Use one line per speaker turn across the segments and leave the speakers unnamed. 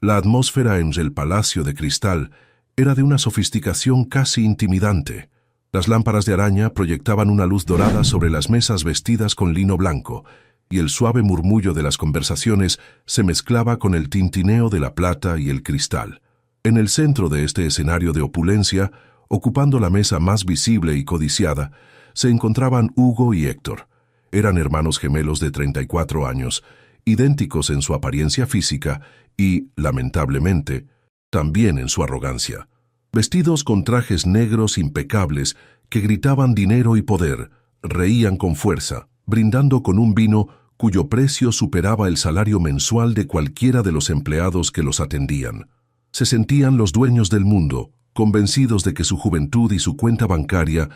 La atmósfera en el Palacio de Cristal era de una sofisticación casi intimidante. Las lámparas de araña proyectaban una luz dorada sobre las mesas vestidas con lino blanco, y el suave murmullo de las conversaciones se mezclaba con el tintineo de la plata y el cristal. En el centro de este escenario de opulencia, ocupando la mesa más visible y codiciada, se encontraban Hugo y Héctor. Eran hermanos gemelos de 34 años, idénticos en su apariencia física y, lamentablemente, también en su arrogancia. Vestidos con trajes negros impecables que gritaban dinero y poder, reían con fuerza, brindando con un vino cuyo precio superaba el salario mensual de cualquiera de los empleados que los atendían. Se sentían los dueños del mundo, convencidos de que su juventud y su cuenta bancaria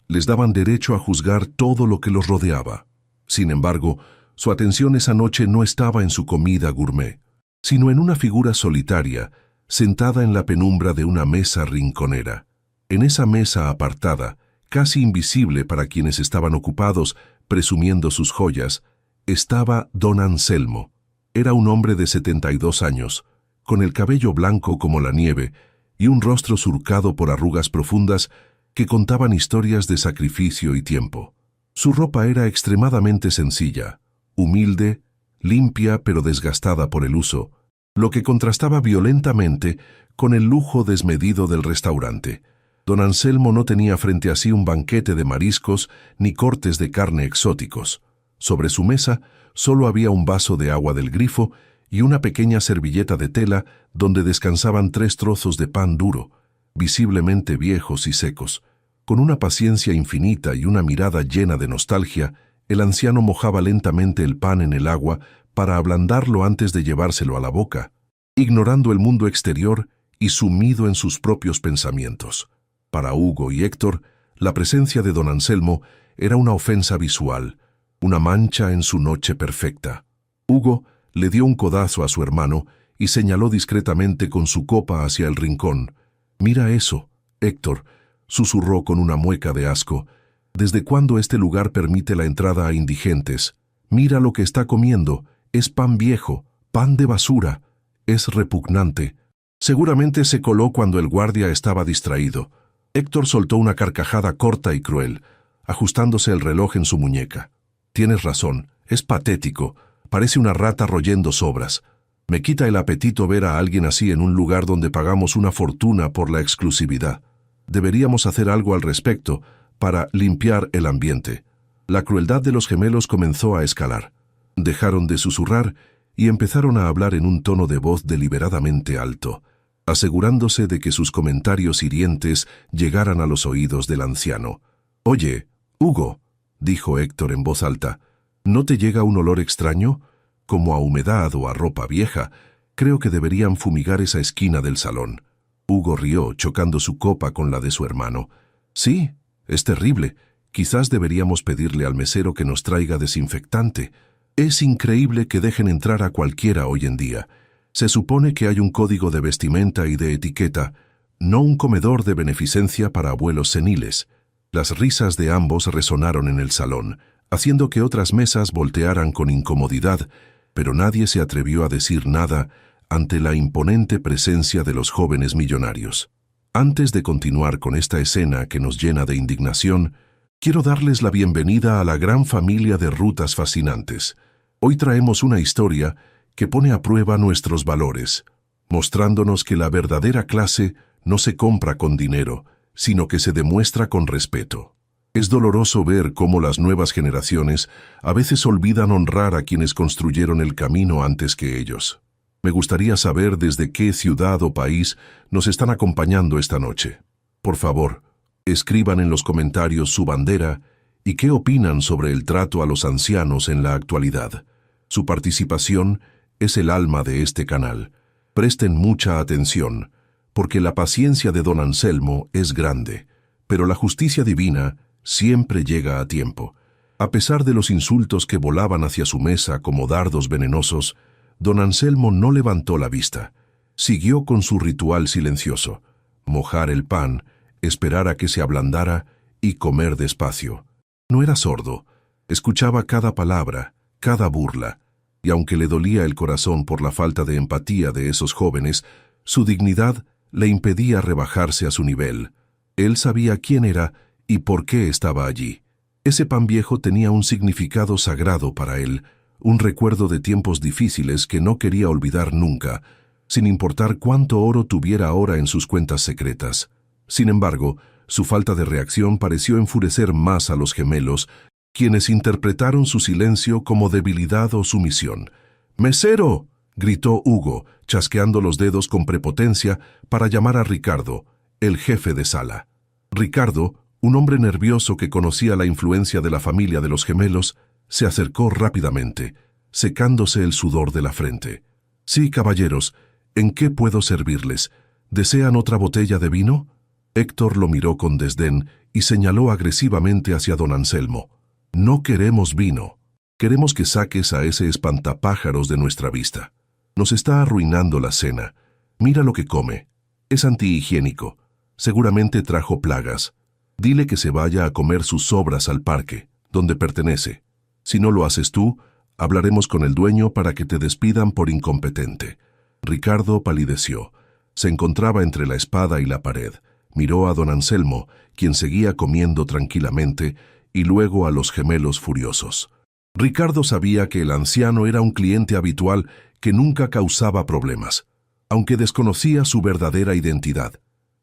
les daban derecho a juzgar todo lo que los rodeaba. Sin embargo, su atención esa noche no estaba en su comida gourmet, sino en una figura solitaria, sentada en la penumbra de una mesa rinconera. En esa mesa apartada, casi invisible para quienes estaban ocupados presumiendo sus joyas, estaba don Anselmo. Era un hombre de 72 años, con el cabello blanco como la nieve y un rostro surcado por arrugas profundas que contaban historias de sacrificio y tiempo. Su ropa era extremadamente sencilla, humilde, limpia pero desgastada por el uso, lo que contrastaba violentamente con el lujo desmedido del restaurante. Don Anselmo no tenía frente a sí un banquete de mariscos ni cortes de carne exóticos. Sobre su mesa solo había un vaso de agua del grifo y una pequeña servilleta de tela donde descansaban 3 trozos de pan duro, visiblemente viejos y secos. Con una paciencia infinita y una mirada llena de nostalgia, el anciano mojaba lentamente el pan en el agua para ablandarlo antes de llevárselo a la boca, ignorando el mundo exterior y sumido en sus propios pensamientos. Para Hugo y Héctor, la presencia de don Anselmo era una ofensa visual, una mancha en su noche perfecta. Hugo le dio un codazo a su hermano y señaló discretamente con su copa hacia el rincón. «Mira eso, Héctor», susurró con una mueca de asco. «¿Desde cuándo este lugar permite la entrada a indigentes? Mira lo que está comiendo. Es pan viejo, pan de basura. Es repugnante». Seguramente se coló cuando el guardia estaba distraído. Héctor soltó una carcajada corta y cruel, ajustándose el reloj en su muñeca. «Tienes razón, es patético. Parece una rata royendo sobras. Me quita el apetito ver a alguien así en un lugar donde pagamos una fortuna por la exclusividad. Deberíamos hacer algo al respecto para limpiar el ambiente». La crueldad de los gemelos comenzó a escalar. Dejaron de susurrar y empezaron a hablar en un tono de voz deliberadamente alto, asegurándose de que sus comentarios hirientes llegaran a los oídos del anciano. «Oye, Hugo», dijo Héctor en voz alta, «¿no te llega un olor extraño? Como a humedad o a ropa vieja. Creo que deberían fumigar esa esquina del salón». Hugo rió, chocando su copa con la de su hermano. «Sí, es terrible. Quizás deberíamos pedirle al mesero que nos traiga desinfectante. Es increíble que dejen entrar a cualquiera hoy en día. Se supone que hay un código de vestimenta y de etiqueta, no un comedor de beneficencia para abuelos seniles». Las risas de ambos resonaron en el salón, haciendo que otras mesas voltearan con incomodidad, pero nadie se atrevió a decir nada ante la imponente presencia de los jóvenes millonarios. Antes de continuar con esta escena que nos llena de indignación, quiero darles la bienvenida a la gran familia de Rutas Fascinantes. Hoy traemos una historia que pone a prueba nuestros valores, mostrándonos que la verdadera clase no se compra con dinero, sino que se demuestra con respeto. Es doloroso ver cómo las nuevas generaciones a veces olvidan honrar a quienes construyeron el camino antes que ellos. Me gustaría saber desde qué ciudad o país nos están acompañando esta noche. Por favor, escriban en los comentarios su bandera y qué opinan sobre el trato a los ancianos en la actualidad. Su participación es el alma de este canal. Presten mucha atención, porque la paciencia de don Anselmo es grande, pero la justicia divina siempre llega a tiempo. A pesar de los insultos que volaban hacia su mesa como dardos venenosos, don Anselmo no levantó la vista. Siguió con su ritual silencioso: mojar el pan, esperar a que se ablandara y comer despacio. No era sordo, escuchaba cada palabra, cada burla, y aunque le dolía el corazón por la falta de empatía de esos jóvenes, su dignidad le impedía rebajarse a su nivel. Él sabía quién era y por qué estaba allí. Ese pan viejo tenía un significado sagrado para él, un recuerdo de tiempos difíciles que no quería olvidar nunca, sin importar cuánto oro tuviera ahora en sus cuentas secretas. Sin embargo, su falta de reacción pareció enfurecer más a los gemelos, quienes interpretaron su silencio como debilidad o sumisión. «¡Mesero!», gritó Hugo, chasqueando los dedos con prepotencia para llamar a Ricardo, el jefe de sala. Ricardo, un hombre nervioso que conocía la influencia de la familia de los gemelos, se acercó rápidamente, secándose el sudor de la frente. «Sí, caballeros, ¿en qué puedo servirles? ¿Desean otra botella de vino?». Héctor lo miró con desdén y señaló agresivamente hacia don Anselmo. «No queremos vino. Queremos que saques a ese espantapájaros de nuestra vista. Nos está arruinando la cena. Mira lo que come. Es antihigiénico. Seguramente trajo plagas. Dile que se vaya a comer sus sobras al parque, donde pertenece. Si no lo haces tú, hablaremos con el dueño para que te despidan por incompetente». Ricardo palideció. Se encontraba entre la espada y la pared. Miró a don Anselmo, quien seguía comiendo tranquilamente, y luego a los gemelos furiosos. Ricardo sabía que el anciano era un cliente habitual que nunca causaba problemas, aunque desconocía su verdadera identidad.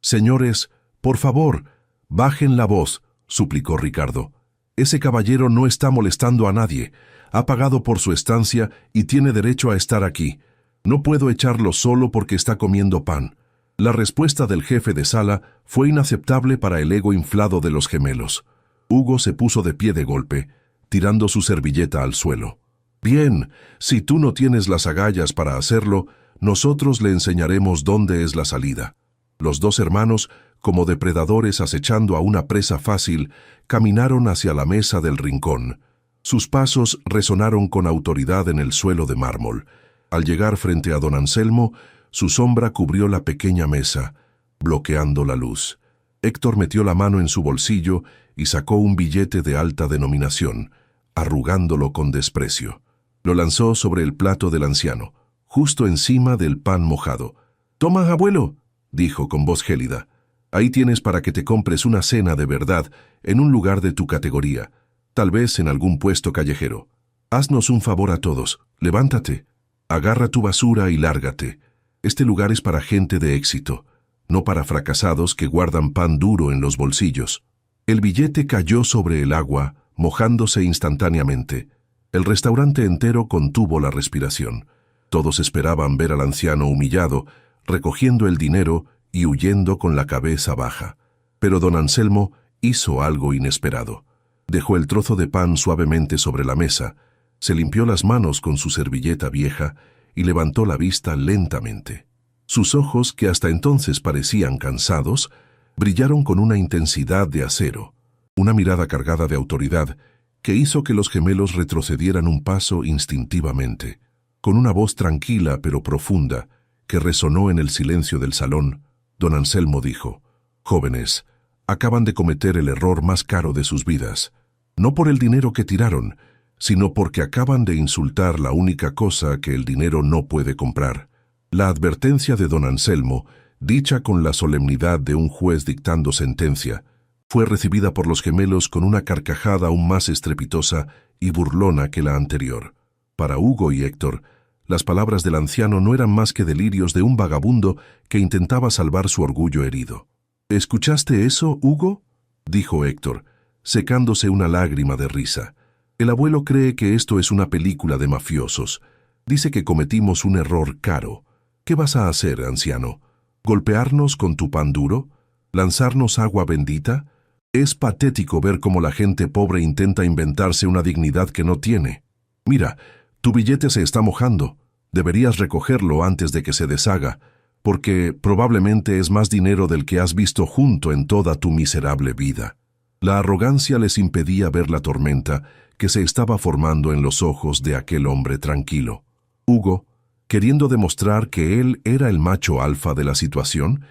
«Señores, por favor, bajen la voz», suplicó Ricardo. «Ese caballero no está molestando a nadie. Ha pagado por su estancia y tiene derecho a estar aquí. No puedo echarlo solo porque está comiendo pan». La respuesta del jefe de sala fue inaceptable para el ego inflado de los gemelos. Hugo se puso de pie de golpe, tirando su servilleta al suelo. «Bien, si tú no tienes las agallas para hacerlo, nosotros le enseñaremos dónde es la salida». Los dos hermanos, como depredadores acechando a una presa fácil, caminaron hacia la mesa del rincón. Sus pasos resonaron con autoridad en el suelo de mármol. Al llegar frente a don Anselmo, su sombra cubrió la pequeña mesa, bloqueando la luz. Héctor metió la mano en su bolsillo y sacó un billete de alta denominación, arrugándolo con desprecio. Lo lanzó sobre el plato del anciano, justo encima del pan mojado. «Toma, abuelo», dijo con voz gélida. «Ahí tienes para que te compres una cena de verdad en un lugar de tu categoría, tal vez en algún puesto callejero. Haznos un favor a todos, levántate, agarra tu basura y lárgate. Este lugar es para gente de éxito, no para fracasados que guardan pan duro en los bolsillos». El billete cayó sobre el agua, mojándose instantáneamente. El restaurante entero contuvo la respiración. Todos esperaban ver al anciano humillado, recogiendo el dinero y huyendo con la cabeza baja. Pero don Anselmo hizo algo inesperado. Dejó el trozo de pan suavemente sobre la mesa, se limpió las manos con su servilleta vieja y levantó la vista lentamente. Sus ojos, que hasta entonces parecían cansados, brillaron con una intensidad de acero, una mirada cargada de autoridad que hizo que los gemelos retrocedieran un paso instintivamente. Con una voz tranquila pero profunda, que resonó en el silencio del salón, don Anselmo dijo: «Jóvenes, acaban de cometer el error más caro de sus vidas, no por el dinero que tiraron, sino porque acaban de insultar la única cosa que el dinero no puede comprar». La advertencia de don Anselmo, dicha con la solemnidad de un juez dictando sentencia, fue recibida por los gemelos con una carcajada aún más estrepitosa y burlona que la anterior. Para Hugo y Héctor, las palabras del anciano no eran más que delirios de un vagabundo que intentaba salvar su orgullo herido. «¿Escuchaste eso, Hugo?», dijo Héctor, secándose una lágrima de risa. «El abuelo cree que esto es una película de mafiosos. Dice que cometimos un error caro. ¿Qué vas a hacer, anciano? ¿Golpearnos con tu pan duro? ¿Lanzarnos agua bendita? Es patético ver cómo la gente pobre intenta inventarse una dignidad que no tiene. Mira, tu billete se está mojando. Deberías recogerlo antes de que se deshaga, porque probablemente es más dinero del que has visto junto en toda tu miserable vida». La arrogancia les impedía ver la tormenta que se estaba formando en los ojos de aquel hombre tranquilo. Hugo, queriendo demostrar que él era el macho alfa de la situación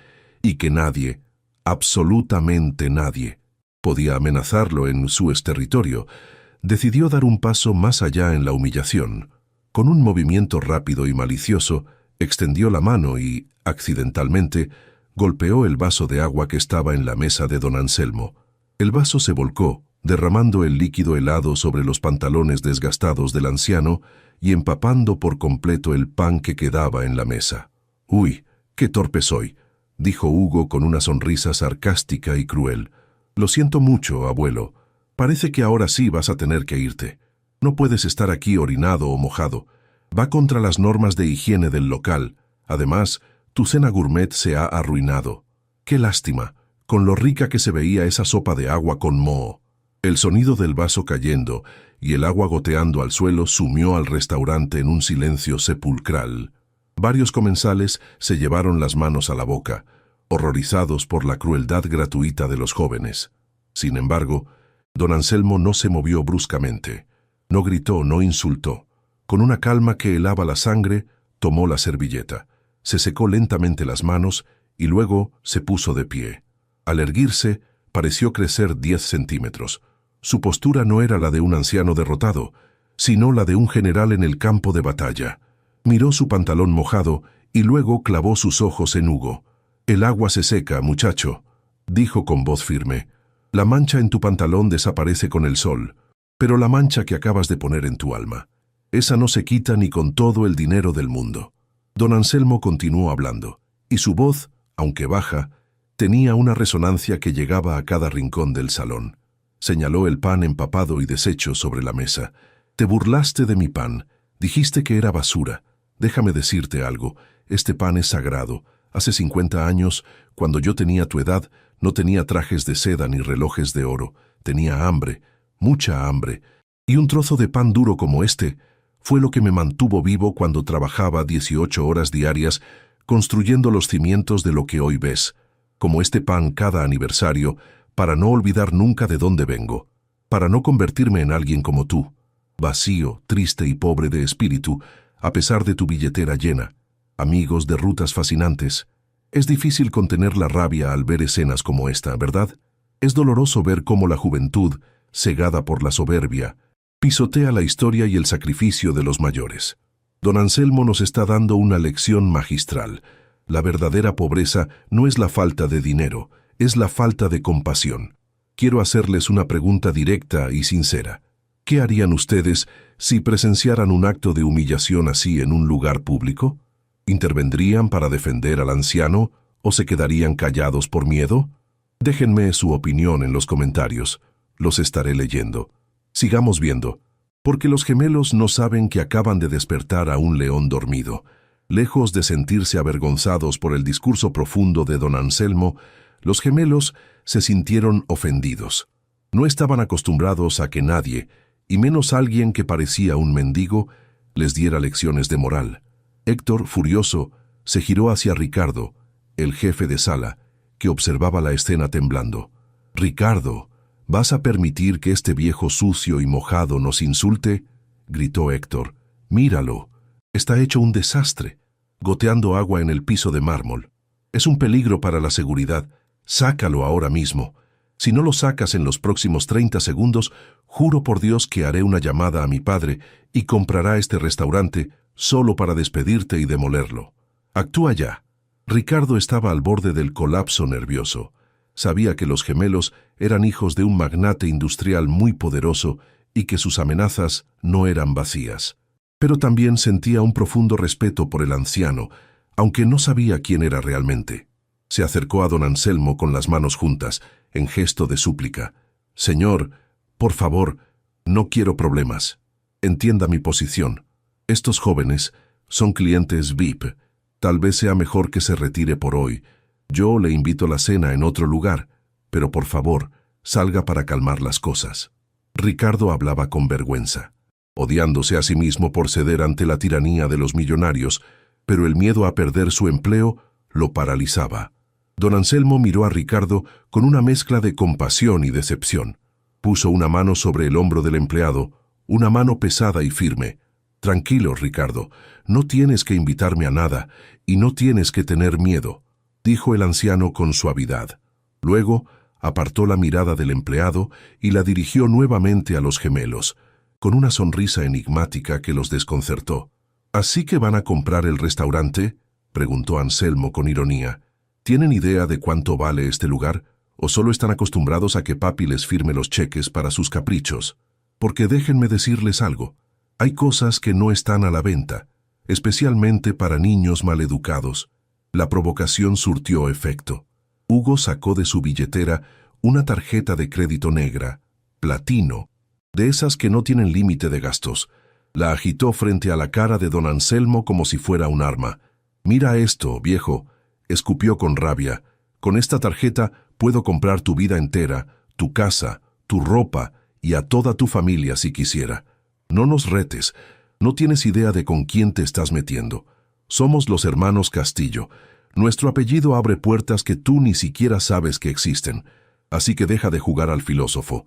y que nadie, absolutamente nadie, podía amenazarlo en su territorio, decidió dar un paso más allá en la humillación. Con un movimiento rápido y malicioso, extendió la mano y, accidentalmente, golpeó el vaso de agua que estaba en la mesa de don Anselmo. El vaso se volcó, derramando el líquido helado sobre los pantalones desgastados del anciano y empapando por completo el pan que quedaba en la mesa. «Uy, qué torpe soy», dijo Hugo con una sonrisa sarcástica y cruel. «Lo siento mucho, abuelo. Parece que ahora sí vas a tener que irte. No puedes estar aquí orinado o mojado. Va contra las normas de higiene del local. Además, tu cena gourmet se ha arruinado. Qué lástima, con lo rica que se veía esa sopa de agua con moho». El sonido del vaso cayendo y el agua goteando al suelo sumió al restaurante en un silencio sepulcral. Varios comensales se llevaron las manos a la boca, horrorizados por la crueldad gratuita de los jóvenes. Sin embargo, don Anselmo no se movió bruscamente. No gritó, no insultó. Con una calma que helaba la sangre, tomó la servilleta, se secó lentamente las manos y luego se puso de pie. Al erguirse, pareció crecer 10 centímetros. Su postura no era la de un anciano derrotado, sino la de un general en el campo de batalla. Miró su pantalón mojado y luego clavó sus ojos en Hugo. «El agua se seca, muchacho», dijo con voz firme. «La mancha en tu pantalón desaparece con el sol, pero la mancha que acabas de poner en tu alma, esa no se quita ni con todo el dinero del mundo». Don Anselmo continuó hablando, y su voz, aunque baja, tenía una resonancia que llegaba a cada rincón del salón. Señaló el pan empapado y deshecho sobre la mesa. «Te burlaste de mi pan, dijiste que era basura. Déjame decirte algo, este pan es sagrado. Hace 50 años, cuando yo tenía tu edad, no tenía trajes de seda ni relojes de oro. Tenía hambre, mucha hambre, y un trozo de pan duro como este fue lo que me mantuvo vivo cuando trabajaba 18 horas diarias construyendo los cimientos de lo que hoy ves, como este pan cada aniversario, para no olvidar nunca de dónde vengo, para no convertirme en alguien como tú, vacío, triste y pobre de espíritu, a pesar de tu billetera llena, amigos de rutas fascinantes. Es difícil contener la rabia al ver escenas como esta, ¿verdad? Es doloroso ver cómo la juventud, cegada por la soberbia, pisotea la historia y el sacrificio de los mayores. Don Anselmo nos está dando una lección magistral. La verdadera pobreza no es la falta de dinero, es la falta de compasión. Quiero hacerles una pregunta directa y sincera. ¿Qué harían ustedes si presenciaran un acto de humillación así en un lugar público? ¿Intervendrían para defender al anciano o se quedarían callados por miedo? Déjenme su opinión en los comentarios. Los estaré leyendo. Sigamos viendo, porque los gemelos no saben que acaban de despertar a un león dormido. Lejos de sentirse avergonzados por el discurso profundo de don Anselmo, los gemelos se sintieron ofendidos. No estaban acostumbrados a que nadie, y menos alguien que parecía un mendigo, les diera lecciones de moral. Héctor, furioso, se giró hacia Ricardo, el jefe de sala, que observaba la escena temblando. «Ricardo, ¿vas a permitir que este viejo sucio y mojado nos insulte?», gritó Héctor. «Míralo, está hecho un desastre, goteando agua en el piso de mármol. Es un peligro para la seguridad. Sácalo ahora mismo. Si no lo sacas en los próximos 30 segundos, juro por Dios que haré una llamada a mi padre y comprará este restaurante solo para despedirte y demolerlo. Actúa ya». Ricardo estaba al borde del colapso nervioso. Sabía que los gemelos eran hijos de un magnate industrial muy poderoso y que sus amenazas no eran vacías. Pero también sentía un profundo respeto por el anciano, aunque no sabía quién era realmente. Se acercó a don Anselmo con las manos juntas, en gesto de súplica. «Señor, por favor, no quiero problemas. Entienda mi posición. Estos jóvenes son clientes VIP. Tal vez sea mejor que se retire por hoy. Yo le invito a la cena en otro lugar, pero por favor, salga para calmar las cosas». Ricardo hablaba con vergüenza, odiándose a sí mismo por ceder ante la tiranía de los millonarios, pero el miedo a perder su empleo lo paralizaba. Don Anselmo miró a Ricardo con una mezcla de compasión y decepción. Puso una mano sobre el hombro del empleado, una mano pesada y firme. «Tranquilo, Ricardo, no tienes que invitarme a nada y no tienes que tener miedo», dijo el anciano con suavidad. Luego apartó la mirada del empleado y la dirigió nuevamente a los gemelos. con una sonrisa enigmática que los desconcertó. ¿Así que van a comprar el restaurante?, preguntó Anselmo con ironía. ¿Tienen idea de cuánto vale este lugar? ¿O solo están acostumbrados a que papi les firme los cheques para sus caprichos? Porque déjenme decirles algo. Hay cosas que no están a la venta, especialmente para niños maleducados. La provocación surtió efecto. Hugo sacó de su billetera una tarjeta de crédito negra, platino, de esas que no tienen límite de gastos. La agitó frente a la cara de don Anselmo como si fuera un arma. «Mira esto, viejo», escupió con rabia. «Con esta tarjeta puedo comprar tu vida entera, tu casa, tu ropa y a toda tu familia si quisiera. No nos retes, no tienes idea de con quién te estás metiendo. Somos los hermanos Castillo. Nuestro apellido abre puertas que tú ni siquiera sabes que existen. Así que deja de jugar al filósofo.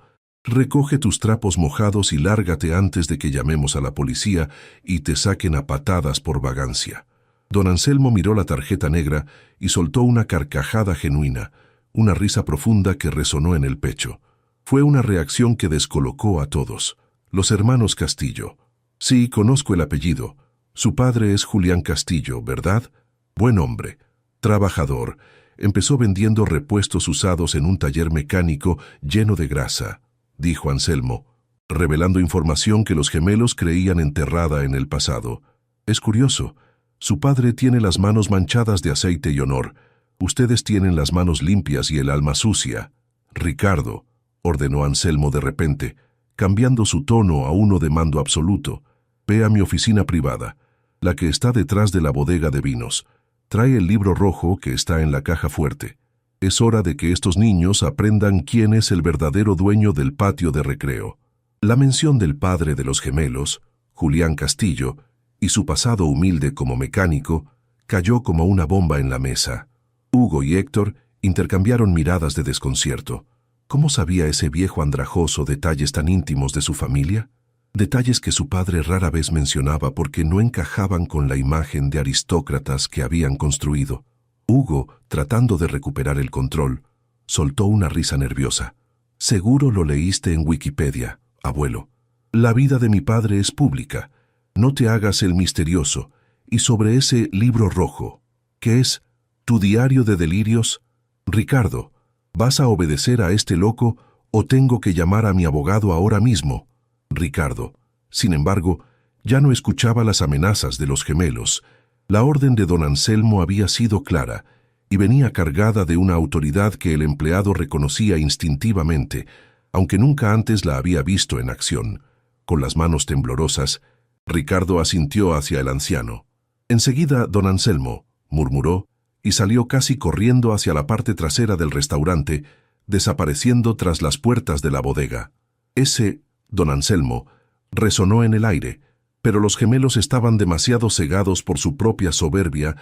Recoge tus trapos mojados y lárgate antes de que llamemos a la policía y te saquen a patadas por vagancia». Don Anselmo miró la tarjeta negra y soltó una carcajada genuina, una risa profunda que resonó en el pecho. Fue una reacción que descolocó a todos. Los hermanos Castillo. Sí, conozco el apellido. Su padre es Julián Castillo, ¿verdad? Buen hombre. Trabajador. Empezó vendiendo repuestos usados en un taller mecánico lleno de grasa, dijo Anselmo, revelando información que los gemelos creían enterrada en el pasado. Es curioso. Su padre tiene las manos manchadas de aceite y honor. Ustedes tienen las manos limpias y el alma sucia. Ricardo, ordenó Anselmo de repente, cambiando su tono a uno de mando absoluto. Ve a mi oficina privada, la que está detrás de la bodega de vinos. Trae el libro rojo que está en la caja fuerte. Es hora de que estos niños aprendan quién es el verdadero dueño del patio de recreo. La mención del padre de los gemelos, Julián Castillo, y su pasado humilde como mecánico, cayó como una bomba en la mesa. Hugo y Héctor intercambiaron miradas de desconcierto. ¿Cómo sabía ese viejo andrajoso detalles tan íntimos de su familia? Detalles que su padre rara vez mencionaba porque no encajaban con la imagen de aristócratas que habían construido. Hugo, tratando de recuperar el control, soltó una risa nerviosa. «Seguro lo leíste en Wikipedia, abuelo. La vida de mi padre es pública. No te hagas el misterioso. Y sobre ese libro rojo, ¿qué es? ¿Tu diario de delirios? Ricardo, ¿vas a obedecer a este loco o tengo que llamar a mi abogado ahora mismo?» Ricardo, sin embargo, ya no escuchaba las amenazas de los gemelos. La orden de don Anselmo había sido clara y venía cargada de una autoridad que el empleado reconocía instintivamente, aunque nunca antes la había visto en acción. Con las manos temblorosas, Ricardo asintió hacia el anciano. «Enseguida, don Anselmo», murmuró, y salió casi corriendo hacia la parte trasera del restaurante, desapareciendo tras las puertas de la bodega. Ese «don Anselmo» resonó en el aire, pero los gemelos estaban demasiado cegados por su propia soberbia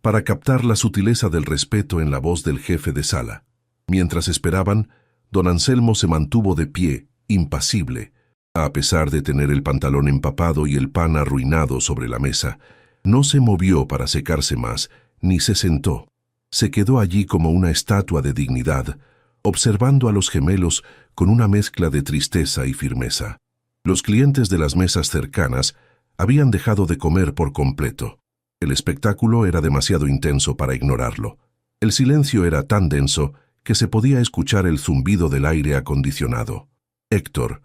para captar la sutileza del respeto en la voz del jefe de sala. Mientras esperaban, don Anselmo se mantuvo de pie, impasible. A pesar de tener el pantalón empapado y el pan arruinado sobre la mesa, no se movió para secarse más, ni se sentó. Se quedó allí como una estatua de dignidad, observando a los gemelos con una mezcla de tristeza y firmeza. Los clientes de las mesas cercanas habían dejado de comer por completo. El espectáculo era demasiado intenso para ignorarlo. El silencio era tan denso que se podía escuchar el zumbido del aire acondicionado. Héctor,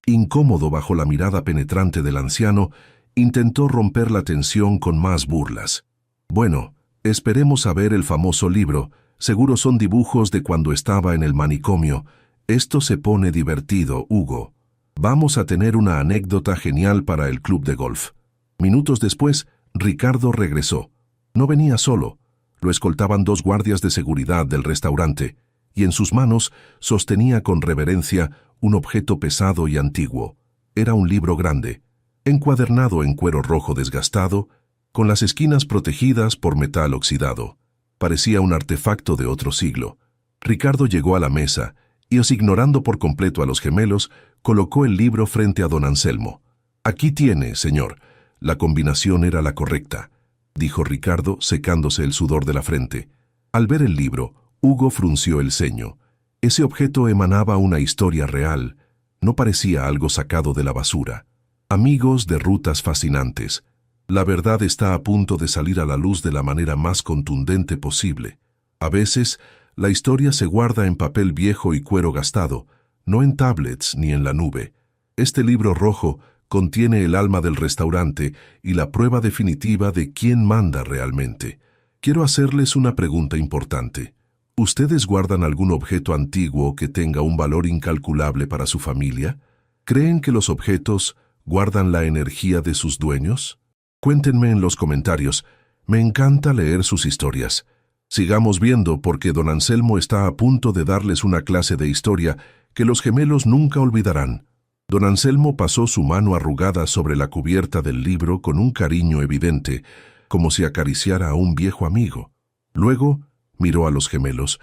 incómodo bajo la mirada penetrante del anciano, intentó romper la tensión con más burlas. «Bueno, esperemos a ver el famoso libro. Seguro son dibujos de cuando estaba en el manicomio. Esto se pone divertido, Hugo. Vamos a tener una anécdota genial para el club de golf». Minutos después, Ricardo regresó. No venía solo. Lo escoltaban 2 guardias de seguridad del restaurante, y en sus manos sostenía con reverencia un objeto pesado y antiguo. Era un libro grande, encuadernado en cuero rojo desgastado, con las esquinas protegidas por metal oxidado. Parecía un artefacto de otro siglo. Ricardo llegó a la mesa y, ignorando por completo a los gemelos, colocó el libro frente a don Anselmo. «Aquí tiene, señor. La combinación era la correcta», dijo Ricardo, secándose el sudor de la frente. Al ver el libro, Hugo frunció el ceño. Ese objeto emanaba una historia real. No parecía algo sacado de la basura. Amigos de rutas fascinantes, la verdad está a punto de salir a la luz de la manera más contundente posible. A veces, la historia se guarda en papel viejo y cuero gastado, no en tablets ni en la nube. Este libro rojo contiene el alma del restaurante y la prueba definitiva de quién manda realmente. Quiero hacerles una pregunta importante. ¿Ustedes guardan algún objeto antiguo que tenga un valor incalculable para su familia? ¿Creen que los objetos guardan la energía de sus dueños? Cuéntenme en los comentarios. Me encanta leer sus historias. Sigamos viendo porque don Anselmo está a punto de darles una clase de historia que los gemelos nunca olvidarán. Don Anselmo pasó su mano arrugada sobre la cubierta del libro con un cariño evidente, como si acariciara a un viejo amigo. Luego miró a los gemelos.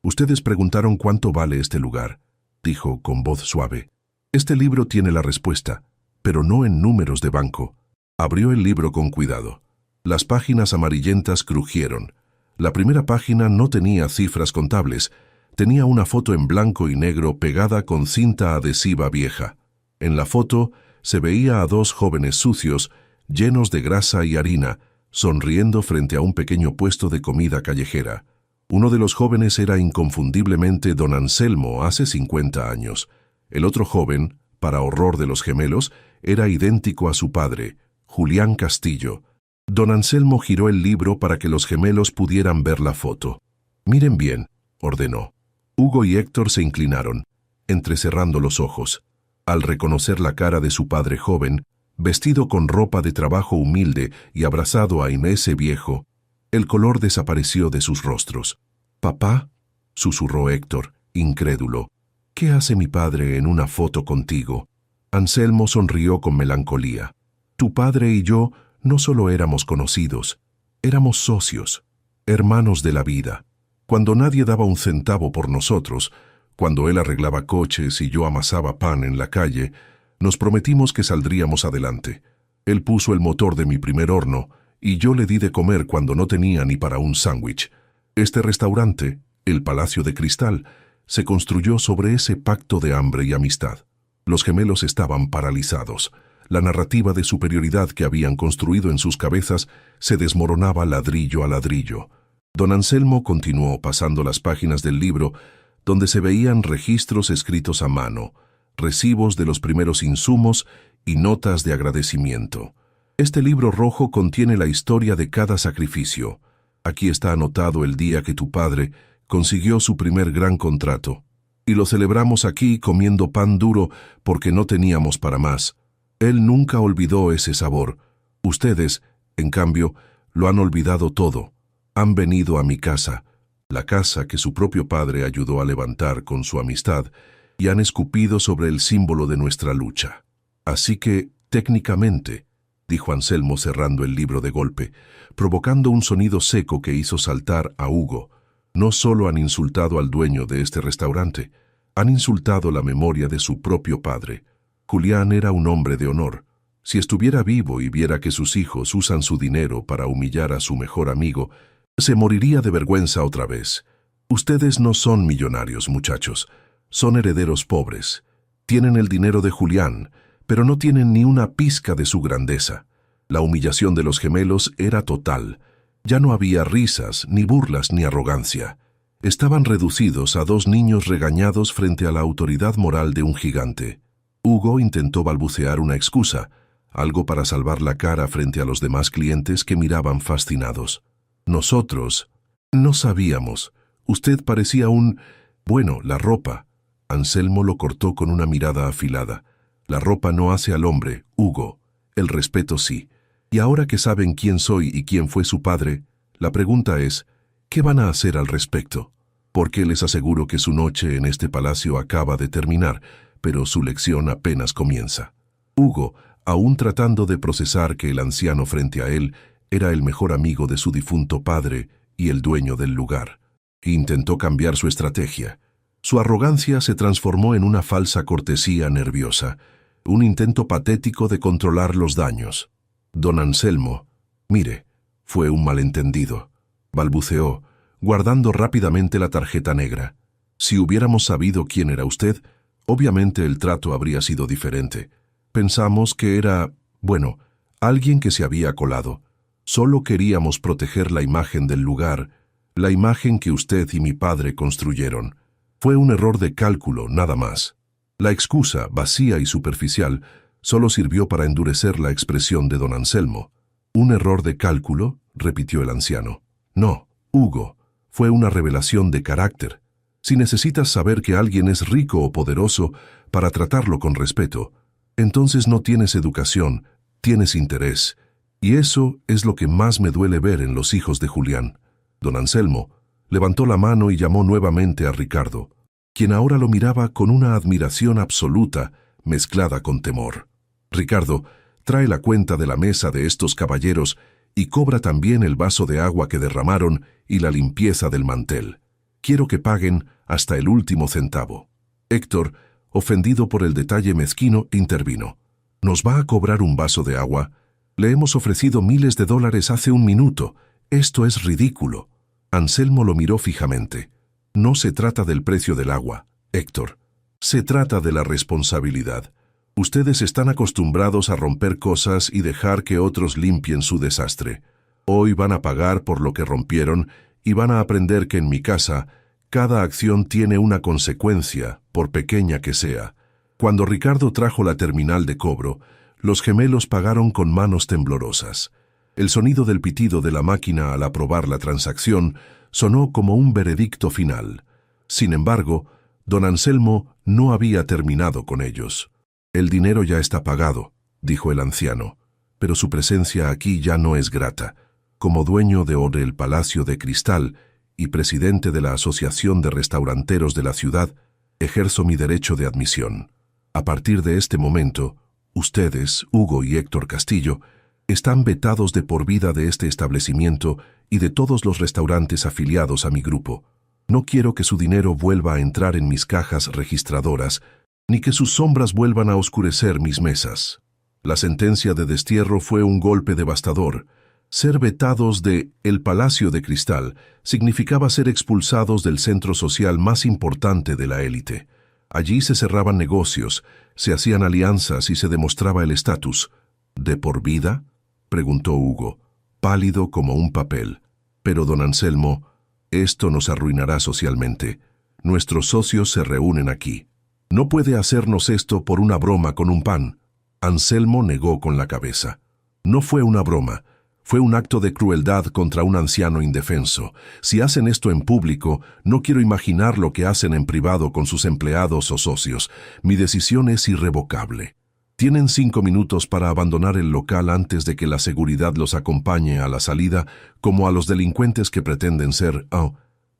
«Ustedes preguntaron cuánto vale este lugar», dijo con voz suave. «Este libro tiene la respuesta, pero no en números de banco». Abrió el libro con cuidado. Las páginas amarillentas crujieron. La primera página no tenía cifras contables. Tenía una foto en blanco y negro pegada con cinta adhesiva vieja. En la foto se veía a dos jóvenes sucios, llenos de grasa y harina, sonriendo frente a un pequeño puesto de comida callejera. Uno de los jóvenes era inconfundiblemente don Anselmo hace 50 años. El otro joven, para horror de los gemelos, era idéntico a su padre, Julián Castillo. Don Anselmo giró el libro para que los gemelos pudieran ver la foto. «Miren bien», ordenó. Hugo y Héctor se inclinaron, entrecerrando los ojos. Al reconocer la cara de su padre joven, vestido con ropa de trabajo humilde y abrazado a Inés viejo, el color desapareció de sus rostros. «Papá», susurró Héctor, incrédulo, «¿qué hace mi padre en una foto contigo?» Anselmo sonrió con melancolía. «Tu padre y yo no solo éramos conocidos, éramos socios, hermanos de la vida. Cuando nadie daba un centavo por nosotros, cuando él arreglaba coches y yo amasaba pan en la calle, nos prometimos que saldríamos adelante. Él puso el motor de mi primer horno y yo le di de comer cuando no tenía ni para un sándwich. Este restaurante, el Palacio de Cristal, se construyó sobre ese pacto de hambre y amistad». Los gemelos estaban paralizados. La narrativa de superioridad que habían construido en sus cabezas se desmoronaba ladrillo a ladrillo. Don Anselmo continuó pasando las páginas del libro, donde se veían registros escritos a mano, recibos de los primeros insumos y notas de agradecimiento. «Este libro rojo contiene la historia de cada sacrificio. Aquí está anotado el día que tu padre consiguió su primer gran contrato. Y lo celebramos aquí comiendo pan duro porque no teníamos para más. Él nunca olvidó ese sabor. Ustedes, en cambio, lo han olvidado todo. Han venido a mi casa, la casa que su propio padre ayudó a levantar con su amistad, y han escupido sobre el símbolo de nuestra lucha. Así que, técnicamente», dijo Anselmo cerrando el libro de golpe, provocando un sonido seco que hizo saltar a Hugo, «no solo han insultado al dueño de este restaurante, han insultado la memoria de su propio padre. Julián era un hombre de honor. Si estuviera vivo y viera que sus hijos usan su dinero para humillar a su mejor amigo, se moriría de vergüenza otra vez. Ustedes no son millonarios, muchachos. Son herederos pobres. Tienen el dinero de Julián, pero no tienen ni una pizca de su grandeza». La humillación de los gemelos era total. Ya no había risas, ni burlas, ni arrogancia. Estaban reducidos a dos niños regañados frente a la autoridad moral de un gigante. Hugo intentó balbucear una excusa, algo para salvar la cara frente a los demás clientes que miraban fascinados. «Nosotros no sabíamos. Usted parecía un... Bueno, la ropa». Anselmo lo cortó con una mirada afilada. «La ropa no hace al hombre, Hugo. El respeto sí. Y ahora que saben quién soy y quién fue su padre, la pregunta es, ¿qué van a hacer al respecto? Porque les aseguro que su noche en este palacio acaba de terminar, pero su lección apenas comienza». Hugo, aún tratando de procesar que el anciano frente a él era el mejor amigo de su difunto padre y el dueño del lugar, intentó cambiar su estrategia. Su arrogancia se transformó en una falsa cortesía nerviosa, un intento patético de controlar los daños. «Don Anselmo, mire, fue un malentendido», balbuceó, guardando rápidamente la tarjeta negra. «Si hubiéramos sabido quién era usted, obviamente el trato habría sido diferente. Pensamos que era, bueno, alguien que se había colado. Solo queríamos proteger la imagen del lugar, la imagen que usted y mi padre construyeron. Fue un error de cálculo, nada más. La excusa, vacía y superficial, solo sirvió para endurecer la expresión de don Anselmo. ¿Un error de cálculo?, repitió el anciano. No, Hugo, fue una revelación de carácter. Si necesitas saber que alguien es rico o poderoso para tratarlo con respeto, entonces no tienes educación, tienes interés. Y eso es lo que más me duele ver en los hijos de Julián. Don Anselmo levantó la mano y llamó nuevamente a Ricardo, quien ahora lo miraba con una admiración absoluta mezclada con temor. Ricardo, trae la cuenta de la mesa de estos caballeros y cobra también el vaso de agua que derramaron y la limpieza del mantel. Quiero que paguen hasta el último centavo. Héctor, ofendido por el detalle mezquino, intervino. ¿Nos va a cobrar un vaso de agua? Le hemos ofrecido miles de dólares hace un minuto. Esto es ridículo. Anselmo lo miró fijamente. No se trata del precio del agua, Héctor. Se trata de la responsabilidad. Ustedes están acostumbrados a romper cosas y dejar que otros limpien su desastre. Hoy van a pagar por lo que rompieron y van a aprender que en mi casa cada acción tiene una consecuencia, por pequeña que sea. Cuando Ricardo trajo la terminal de cobro, los gemelos pagaron con manos temblorosas. El sonido del pitido de la máquina al aprobar la transacción sonó como un veredicto final. Sin embargo, don Anselmo no había terminado con ellos. «El dinero ya está pagado», dijo el anciano, «pero su presencia aquí ya no es grata. Como dueño de el Palacio de Cristal y presidente de la Asociación de Restauranteros de la ciudad, ejerzo mi derecho de admisión. A partir de este momento, ustedes, Hugo y Héctor Castillo, están vetados de por vida de este establecimiento y de todos los restaurantes afiliados a mi grupo. No quiero que su dinero vuelva a entrar en mis cajas registradoras, ni que sus sombras vuelvan a oscurecer mis mesas». La sentencia de destierro fue un golpe devastador. Ser vetados de el Palacio de Cristal significaba ser expulsados del centro social más importante de la élite. Allí se cerraban negocios, se hacían alianzas y se demostraba el estatus. ¿De por vida?, preguntó Hugo, pálido como un papel. Pero don Anselmo, esto nos arruinará socialmente. Nuestros socios se reúnen aquí. No puede hacernos esto por una broma con un pan. Anselmo negó con la cabeza. No fue una broma. Fue un acto de crueldad contra un anciano indefenso. Si hacen esto en público, no quiero imaginar lo que hacen en privado con sus empleados o socios. Mi decisión es irrevocable. Tienen 5 minutos para abandonar el local antes de que la seguridad los acompañe a la salida, como a los delincuentes que pretenden ser,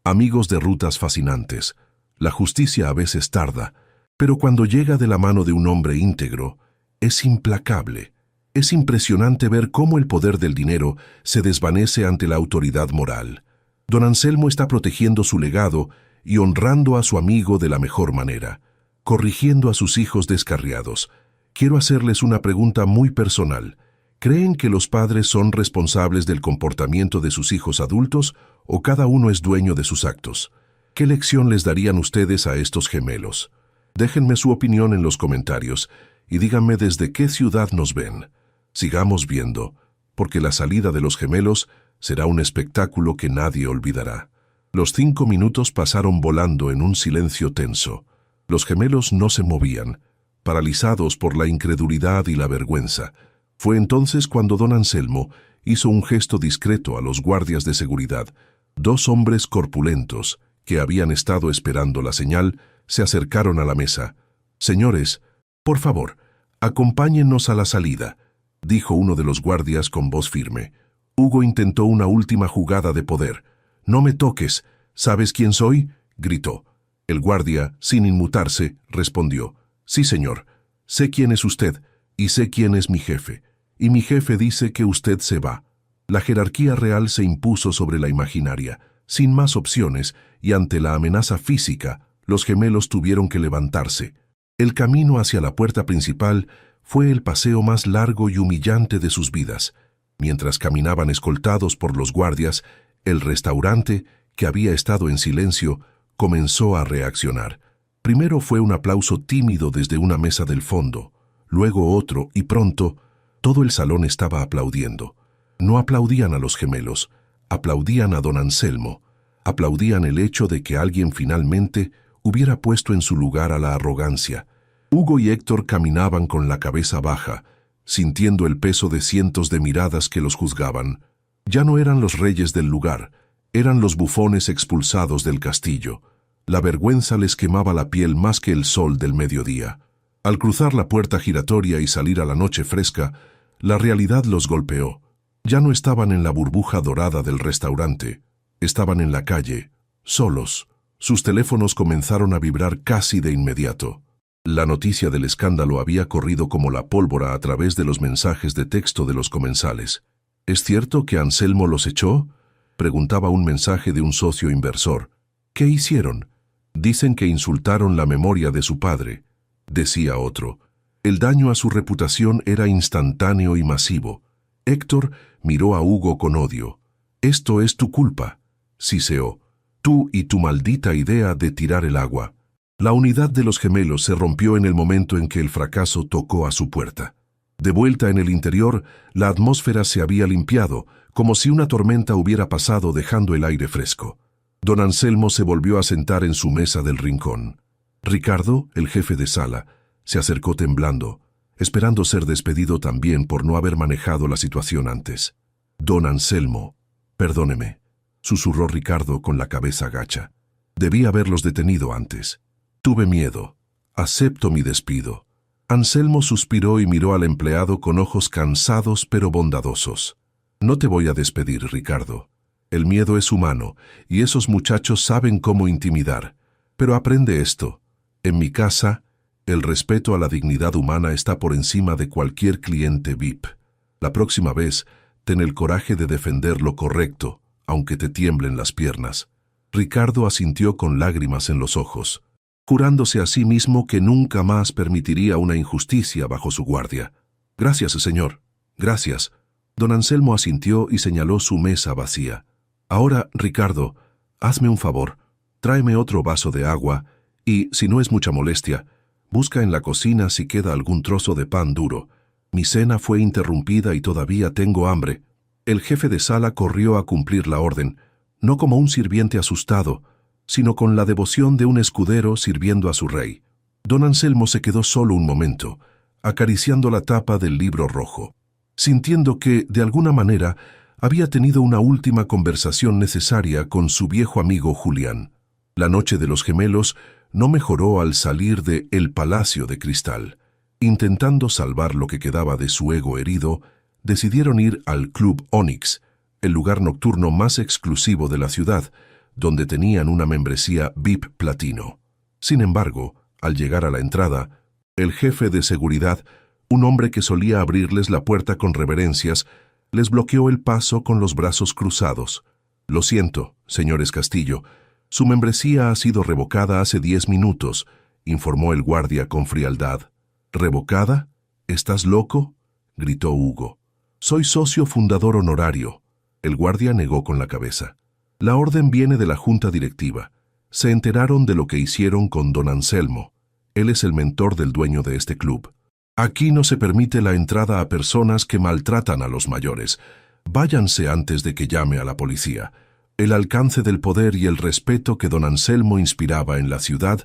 amigos de rutas fascinantes. La justicia a veces tarda, pero cuando llega de la mano de un hombre íntegro, es implacable. Es impresionante ver cómo el poder del dinero se desvanece ante la autoridad moral. Don Anselmo está protegiendo su legado y honrando a su amigo de la mejor manera, corrigiendo a sus hijos descarriados. Quiero hacerles una pregunta muy personal. ¿Creen que los padres son responsables del comportamiento de sus hijos adultos o cada uno es dueño de sus actos? ¿Qué lección les darían ustedes a estos gemelos? Déjenme su opinión en los comentarios y díganme desde qué ciudad nos ven. Sigamos viendo, porque la salida de los gemelos será un espectáculo que nadie olvidará. Los 5 minutos pasaron volando en un silencio tenso. Los gemelos no se movían, paralizados por la incredulidad y la vergüenza. Fue entonces cuando don Anselmo hizo un gesto discreto a los guardias de seguridad. 2 hombres corpulentos, que habían estado esperando la señal, se acercaron a la mesa. «Señores, por favor, acompáñennos a la salida», dijo uno de los guardias con voz firme. Hugo intentó una última jugada de poder. «No me toques. ¿Sabes quién soy?», gritó. El guardia, sin inmutarse, respondió. «Sí, señor. Sé quién es usted y sé quién es mi jefe. Y mi jefe dice que usted se va». La jerarquía real se impuso sobre la imaginaria. Sin más opciones y ante la amenaza física, los gemelos tuvieron que levantarse. El camino hacia la puerta principal fue el paseo más largo y humillante de sus vidas. Mientras caminaban escoltados por los guardias, el restaurante, que había estado en silencio, comenzó a reaccionar. Primero fue un aplauso tímido desde una mesa del fondo, luego otro, y pronto todo el salón estaba aplaudiendo. No aplaudían a los gemelos, aplaudían a don Anselmo, aplaudían el hecho de que alguien finalmente hubiera puesto en su lugar a la arrogancia. Hugo y Héctor caminaban con la cabeza baja, sintiendo el peso de cientos de miradas que los juzgaban. Ya no eran los reyes del lugar, eran los bufones expulsados del castillo. La vergüenza les quemaba la piel más que el sol del mediodía. Al cruzar la puerta giratoria y salir a la noche fresca, la realidad los golpeó. Ya no estaban en la burbuja dorada del restaurante, estaban en la calle, solos. Sus teléfonos comenzaron a vibrar casi de inmediato. La noticia del escándalo había corrido como la pólvora a través de los mensajes de texto de los comensales. ¿Es cierto que Anselmo los echó?, preguntaba un mensaje de un socio inversor. ¿Qué hicieron? Dicen que insultaron la memoria de su padre, decía otro. El daño a su reputación era instantáneo y masivo. Héctor miró a Hugo con odio. «Esto es tu culpa», siseó. «Tú y tu maldita idea de tirar el agua». La unidad de los gemelos se rompió en el momento en que el fracaso tocó a su puerta. De vuelta en el interior, la atmósfera se había limpiado, como si una tormenta hubiera pasado dejando el aire fresco. Don Anselmo se volvió a sentar en su mesa del rincón. Ricardo, el jefe de sala, se acercó temblando, esperando ser despedido también por no haber manejado la situación antes. «Don Anselmo, perdóneme», susurró Ricardo con la cabeza gacha. «Debí haberlos detenido antes. Tuve miedo. Acepto mi despido». Anselmo suspiró y miró al empleado con ojos cansados pero bondadosos. «No te voy a despedir, Ricardo. El miedo es humano, y esos muchachos saben cómo intimidar. Pero aprende esto. En mi casa, el respeto a la dignidad humana está por encima de cualquier cliente VIP. La próxima vez, ten el coraje de defender lo correcto, aunque te tiemblen las piernas». Ricardo asintió con lágrimas en los ojos, jurándose a sí mismo que nunca más permitiría una injusticia bajo su guardia. «Gracias, señor. Gracias». Don Anselmo asintió y señaló su mesa vacía. «Ahora, Ricardo, hazme un favor. Tráeme otro vaso de agua y, si no es mucha molestia, busca en la cocina si queda algún trozo de pan duro. Mi cena fue interrumpida y todavía tengo hambre». El jefe de sala corrió a cumplir la orden, no como un sirviente asustado, sino con la devoción de un escudero sirviendo a su rey. Don Anselmo se quedó solo un momento, acariciando la tapa del libro rojo, sintiendo que, de alguna manera, había tenido una última conversación necesaria con su viejo amigo Julián. La noche de los gemelos no mejoró al salir de El Palacio de Cristal. Intentando salvar lo que quedaba de su ego herido, decidieron ir al Club Onyx, el lugar nocturno más exclusivo de la ciudad, donde tenían una membresía VIP platino. Sin embargo, al llegar a la entrada, el jefe de seguridad, un hombre que solía abrirles la puerta con reverencias, les bloqueó el paso con los brazos cruzados. «Lo siento, señores Castillo, su membresía ha sido revocada hace 10 minutos», informó el guardia con frialdad. «¿Revocada? ¿Estás loco?», gritó Hugo. «Soy socio fundador honorario». El guardia negó con la cabeza. «La orden viene de la junta directiva. Se enteraron de lo que hicieron con don Anselmo. Él es el mentor del dueño de este club. Aquí no se permite la entrada a personas que maltratan a los mayores. Váyanse antes de que llame a la policía». El alcance del poder y el respeto que don Anselmo inspiraba en la ciudad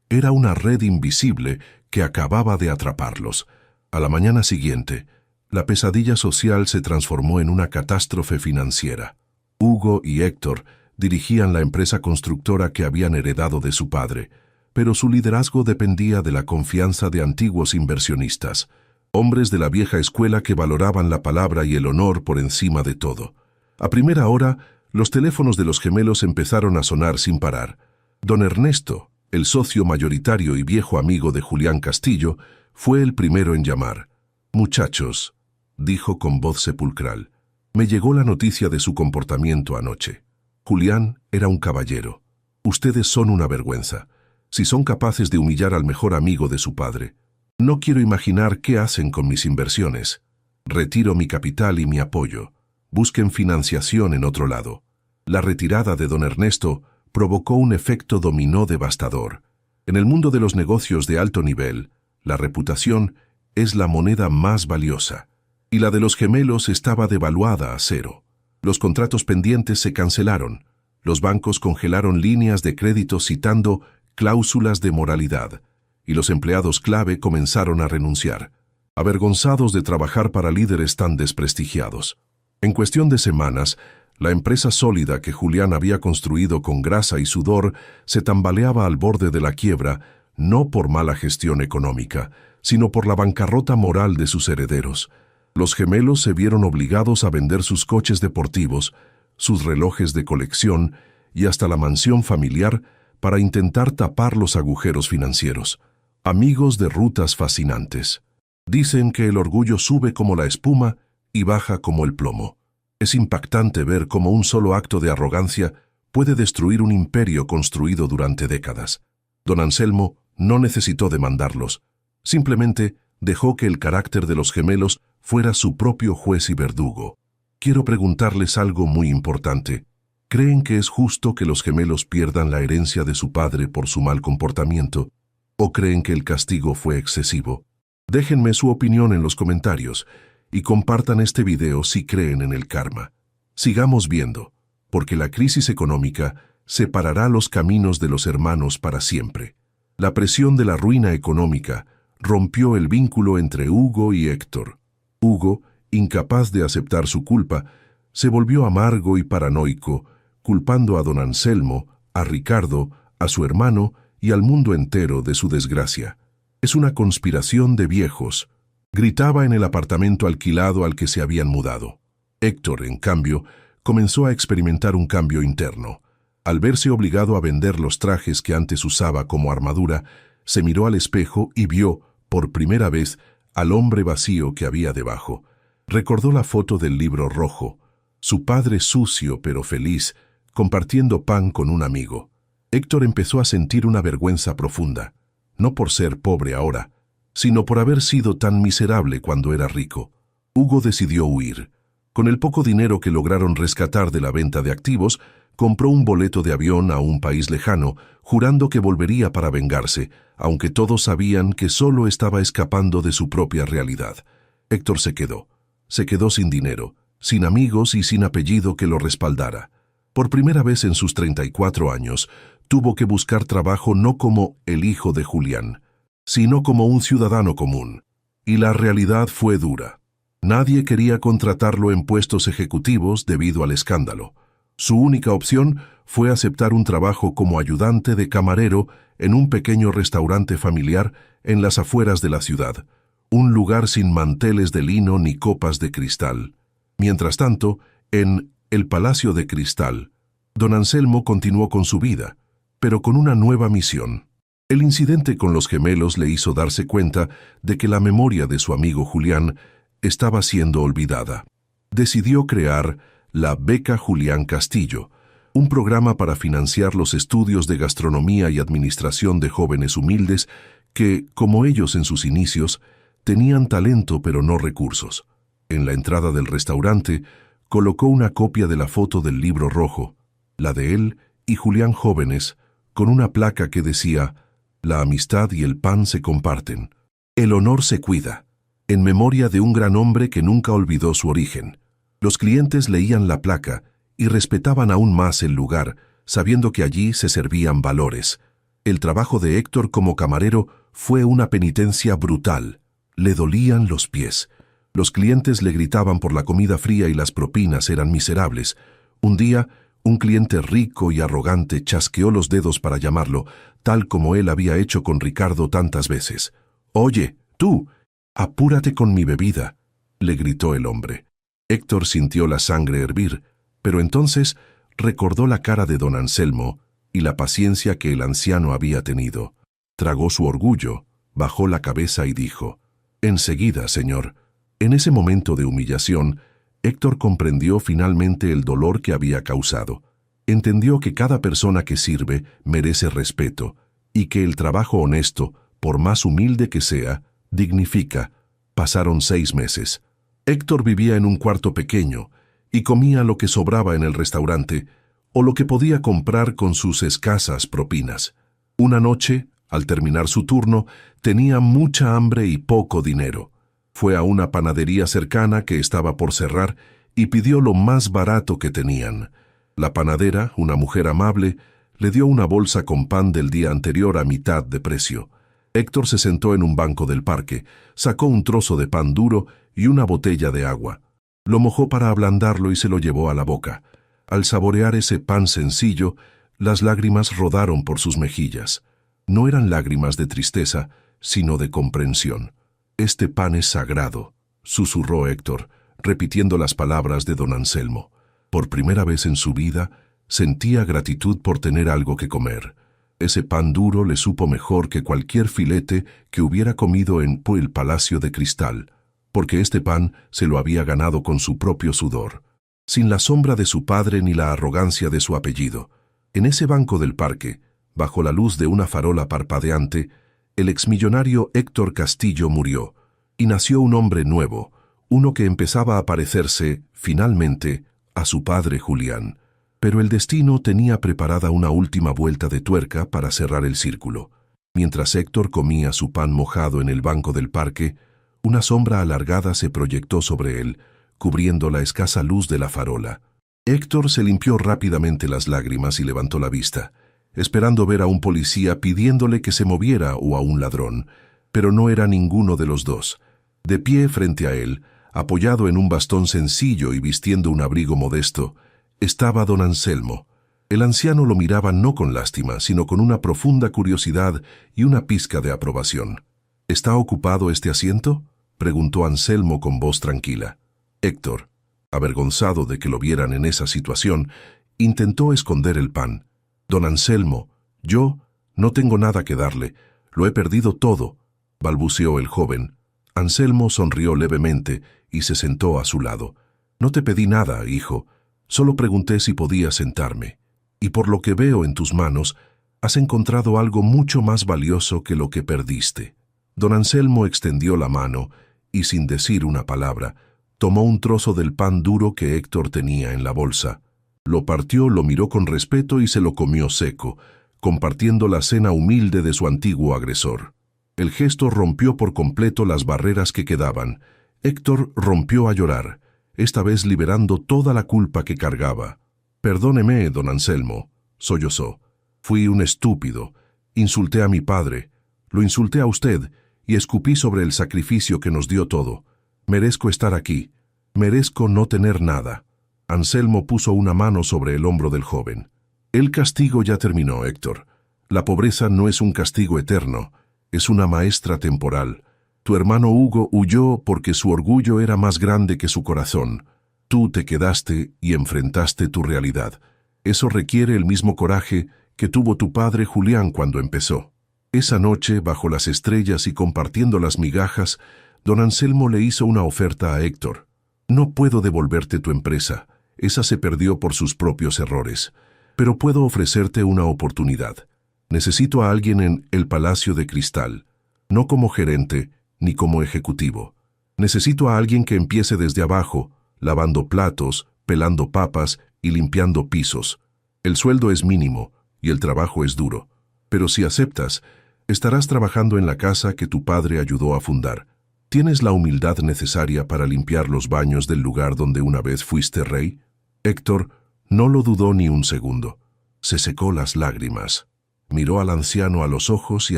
era una red invisible que acababa de atraparlos. A la mañana siguiente, la pesadilla social se transformó en una catástrofe financiera. Hugo y Héctor dirigían la empresa constructora que habían heredado de su padre, pero su liderazgo dependía de la confianza de antiguos inversionistas, hombres de la vieja escuela que valoraban la palabra y el honor por encima de todo. A primera hora, los teléfonos de los gemelos empezaron a sonar sin parar. Don Ernesto, el socio mayoritario y viejo amigo de Julián Castillo, fue el primero en llamar. «Muchachos», dijo con voz sepulcral, «me llegó la noticia de su comportamiento anoche. Julián era un caballero. Ustedes son una vergüenza. Si son capaces de humillar al mejor amigo de su padre, no quiero imaginar qué hacen con mis inversiones. Retiro mi capital y mi apoyo. Busquen financiación en otro lado». La retirada de don Ernesto provocó un efecto dominó devastador. En el mundo de los negocios de alto nivel, la reputación es la moneda más valiosa, y la de los gemelos estaba devaluada a cero. Los contratos pendientes se cancelaron. Los bancos congelaron líneas de crédito citando cláusulas de moralidad, y los empleados clave comenzaron a renunciar, avergonzados de trabajar para líderes tan desprestigiados. En cuestión de semanas, la empresa sólida que Julián había construido con grasa y sudor se tambaleaba al borde de la quiebra, no por mala gestión económica, sino por la bancarrota moral de sus herederos. Los gemelos se vieron obligados a vender sus coches deportivos, sus relojes de colección y hasta la mansión familiar para intentar tapar los agujeros financieros. Amigos de rutas fascinantes. Dicen que el orgullo sube como la espuma y baja como el plomo. Es impactante ver cómo un solo acto de arrogancia puede destruir un imperio construido durante décadas. Don Anselmo no necesitó demandarlos, simplemente dejó que el carácter de los gemelos fuera su propio juez y verdugo. Quiero preguntarles algo muy importante. ¿Creen que es justo que los gemelos pierdan la herencia de su padre por su mal comportamiento? ¿O creen que el castigo fue excesivo? Déjenme su opinión en los comentarios y compartan este video si creen en el karma. Sigamos viendo, porque la crisis económica separará los caminos de los hermanos para siempre. La presión de la ruina económica rompió el vínculo entre Hugo y Héctor. Hugo, incapaz de aceptar su culpa, se volvió amargo y paranoico, culpando a don Anselmo, a Ricardo, a su hermano y al mundo entero de su desgracia. Es una conspiración de viejos, gritaba en el apartamento alquilado al que se habían mudado. Héctor, en cambio, comenzó a experimentar un cambio interno. Al verse obligado a vender los trajes que antes usaba como armadura, se miró al espejo y vio, por primera vez, al hombre vacío que había debajo. Recordó la foto del libro rojo, su padre sucio pero feliz, compartiendo pan con un amigo. Héctor empezó a sentir una vergüenza profunda, no por ser pobre ahora, sino por haber sido tan miserable cuando era rico. Hugo decidió huir. Con el poco dinero que lograron rescatar de la venta de activos, compró un boleto de avión a un país lejano, jurando que volvería para vengarse, aunque todos sabían que solo estaba escapando de su propia realidad. Héctor se quedó sin dinero, sin amigos y sin apellido que lo respaldara. Por primera vez en sus 34 años, tuvo que buscar trabajo no como el hijo de Julián, sino como un ciudadano común. Y la realidad fue dura. Nadie quería contratarlo en puestos ejecutivos debido al escándalo. Su única opción fue aceptar un trabajo como ayudante de camarero en un pequeño restaurante familiar en las afueras de la ciudad, un lugar sin manteles de lino ni copas de cristal. Mientras tanto, en el Palacio de Cristal, don Anselmo continuó con su vida, pero con una nueva misión. El incidente con los gemelos le hizo darse cuenta de que la memoria de su amigo Julián estaba siendo olvidada. Decidió crear la Beca Julián Castillo, un programa para financiar los estudios de gastronomía y administración de jóvenes humildes que, como ellos en sus inicios, tenían talento pero no recursos. En la entrada del restaurante, colocó una copia de la foto del libro rojo, la de él y Julián jóvenes, con una placa que decía: «La amistad y el pan se comparten. El honor se cuida», en memoria de un gran hombre que nunca olvidó su origen. Los clientes leían la placa y respetaban aún más el lugar, sabiendo que allí se servían valores. El trabajo de Héctor como camarero fue una penitencia brutal. Le dolían los pies. Los clientes le gritaban por la comida fría y las propinas eran miserables. Un día, un cliente rico y arrogante chasqueó los dedos para llamarlo, tal como él había hecho con Ricardo tantas veces. «Oye, tú, apúrate con mi bebida», le gritó el hombre. Héctor sintió la sangre hervir, pero entonces recordó la cara de don Anselmo y la paciencia que el anciano había tenido. Tragó su orgullo, bajó la cabeza y dijo: «Enseguida, señor». En ese momento de humillación, Héctor comprendió finalmente el dolor que había causado. Entendió que cada persona que sirve merece respeto y que el trabajo honesto, por más humilde que sea, dignifica. Pasaron 6 meses. Héctor vivía en un cuarto pequeño y comía lo que sobraba en el restaurante o lo que podía comprar con sus escasas propinas. Una noche, Al terminar su turno, tenía mucha hambre y poco dinero. Fue a una panadería cercana que estaba por cerrar y pidió lo más barato que tenían. La panadera, una mujer amable, le dio una bolsa con pan del día anterior a mitad de precio. Héctor se sentó en un banco del parque, sacó un trozo de pan duro y una botella de agua. Lo mojó para ablandarlo y se lo llevó a la boca. Al saborear ese pan sencillo, las lágrimas rodaron por sus mejillas. No eran lágrimas de tristeza, sino de comprensión. «Este pan es sagrado», susurró Héctor, repitiendo las palabras de don Anselmo. Por primera vez en su vida, sentía gratitud por tener algo que comer. Ese pan duro le supo mejor que cualquier filete que hubiera comido en el Palacio de Cristal, porque este pan se lo había ganado con su propio sudor, sin la sombra de su padre ni la arrogancia de su apellido. En ese banco del parque, bajo la luz de una farola parpadeante, el exmillonario Héctor Castillo murió, y nació un hombre nuevo, uno que empezaba a parecerse, finalmente, a su padre Julián. Pero el destino tenía preparada una última vuelta de tuerca para cerrar el círculo. Mientras Héctor comía su pan mojado en el banco del parque, una sombra alargada se proyectó sobre él, cubriendo la escasa luz de la farola. Héctor se limpió rápidamente las lágrimas y levantó la vista, esperando ver a un policía pidiéndole que se moviera o a un ladrón, pero no era ninguno de los dos. De pie frente a él, apoyado en un bastón sencillo y vistiendo un abrigo modesto, estaba don Anselmo. El anciano lo miraba no con lástima, sino con una profunda curiosidad y una pizca de aprobación. «¿Está ocupado este asiento?», preguntó Anselmo con voz tranquila. Héctor, avergonzado de que lo vieran en esa situación, intentó esconder el pan. «Don Anselmo, yo no tengo nada que darle, lo he perdido todo», balbuceó el joven. Anselmo sonrió levemente y se sentó a su lado. «No te pedí nada, hijo, solo pregunté si podía sentarme. Y por lo que veo en tus manos, has encontrado algo mucho más valioso que lo que perdiste». Don Anselmo extendió la mano y, sin decir una palabra, tomó un trozo del pan duro que Héctor tenía en la bolsa. Lo partió, lo miró con respeto y se lo comió seco, compartiendo la cena humilde de su antiguo agresor. El gesto rompió por completo las barreras que quedaban. Héctor rompió a llorar, esta vez liberando toda la culpa que cargaba. «Perdóneme, don Anselmo», sollozó. «Fui un estúpido. Insulté a mi padre. Lo insulté a usted y escupí sobre el sacrificio que nos dio todo. Merezco estar aquí. Merezco no tener nada». Anselmo puso una mano sobre el hombro del joven. «El castigo ya terminó, Héctor. La pobreza no es un castigo eterno, es una maestra temporal. Tu hermano Hugo huyó porque su orgullo era más grande que su corazón. Tú te quedaste y enfrentaste tu realidad. Eso requiere el mismo coraje que tuvo tu padre Julián cuando empezó». Esa noche, bajo las estrellas y compartiendo las migajas, don Anselmo le hizo una oferta a Héctor. «No puedo devolverte tu empresa, esa se perdió por sus propios errores, pero puedo ofrecerte una oportunidad. Necesito a alguien en el Palacio de Cristal, no como gerente ni como ejecutivo. Necesito a alguien que empiece desde abajo, lavando platos, pelando papas y limpiando pisos. El sueldo es mínimo y el trabajo es duro, pero si aceptas, estarás trabajando en la casa que tu padre ayudó a fundar. ¿Tienes la humildad necesaria para limpiar los baños del lugar donde una vez fuiste rey?» Héctor no lo dudó ni un segundo. Se secó las lágrimas. Miró al anciano a los ojos y